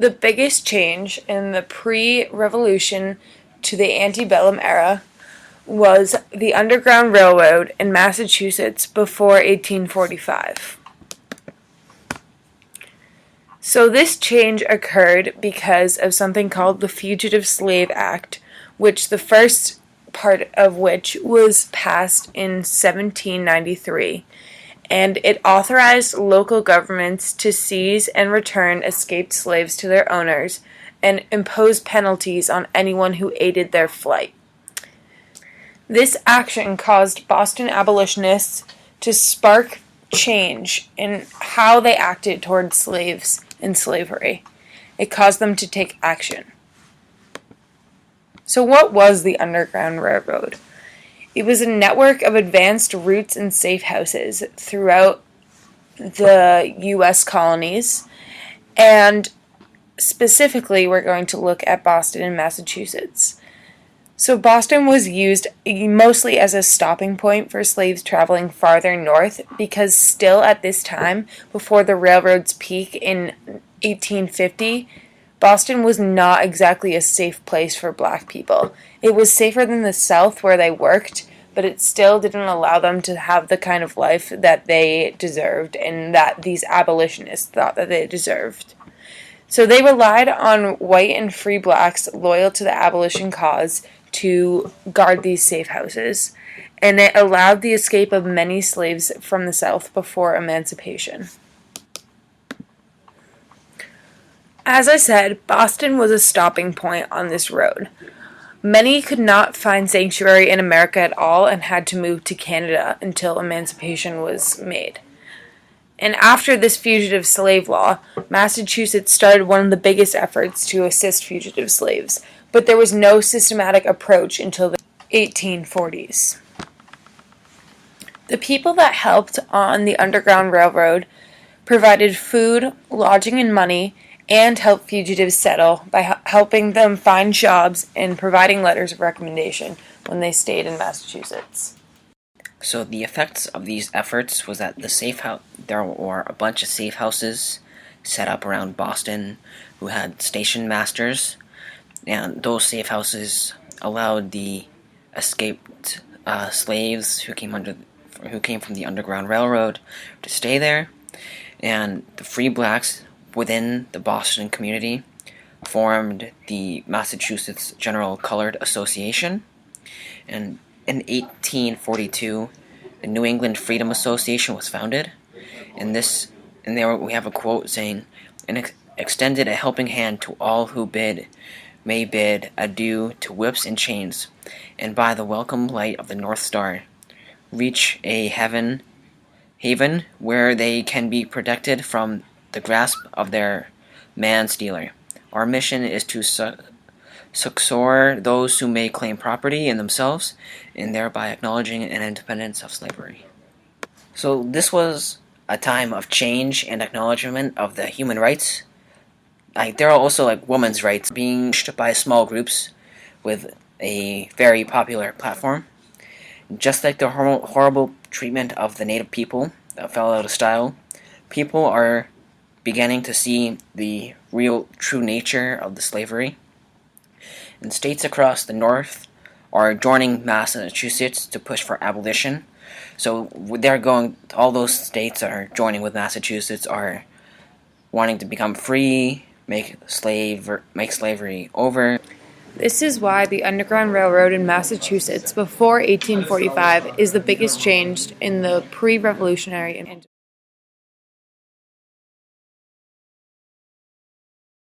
The biggest change in the pre-Revolution to the antebellum era was the Underground Railroad in Massachusetts before 1845. So this change occurred because of something called the Fugitive Slave Act, which the first part of which was passed in 1793, and it authorized local governments to seize and return escaped slaves to their owners and impose penalties on anyone who aided their flight. This action caused Boston abolitionists to spark change in how they acted towards slaves and slavery. It caused them to take action. So what was the Underground Railroad? It was a network of advanced routes and safe houses throughout the U.S. colonies, and specifically we're going to look at Boston and Massachusetts. So Boston was used mostly as a stopping point for slaves traveling farther north because still at this time, before the railroad's peak in 1850, Boston was not exactly a safe place for black people. It was safer than the South where they worked, but it still didn't allow them to have the kind of life that they deserved and that these abolitionists thought that they deserved. So they relied on white and free blacks loyal to the abolition cause to guard these safe houses, and it allowed the escape of many slaves from the South before emancipation. As I said, Boston was a stopping point on this road. Many could not find sanctuary in America at all and had to move to Canada until emancipation was made. And after this fugitive slave law, Massachusetts started one of the biggest efforts to assist fugitive slaves, but there was no systematic approach until the 1840s. The people that helped on the Underground Railroad provided food, lodging, and money, and helped fugitives settle by helping them find jobs and providing letters of recommendation when they stayed in Massachusetts. So the effects of these efforts was that there were a bunch of safe houses set up around Boston who had station masters, and those safe houses allowed the escaped slaves who came from the Underground Railroad to stay there, and the free blacks within the Boston community formed the Massachusetts General Colored Association, and in 1842 the New England Freedom Association was founded, and there we have a quote saying, "And extended a helping hand to all who may bid adieu to whips and chains, and by the welcome light of the North Star reach a haven where they can be protected from the grasp of their man-stealer. Our mission is to succor those who may claim property in themselves, and thereby acknowledging an independence of slavery." So this was a time of change and acknowledgement of the human rights. There are also women's rights being pushed by small groups with a very popular platform. Just like the horrible treatment of the native people that fell out of style, people are beginning to see the real, true nature of the slavery. And states across the North are joining Massachusetts to push for abolition. So all those states are joining with Massachusetts are wanting to become free, make slavery over. This is why the Underground Railroad in Massachusetts before 1845 is the biggest change in the pre-revolutionary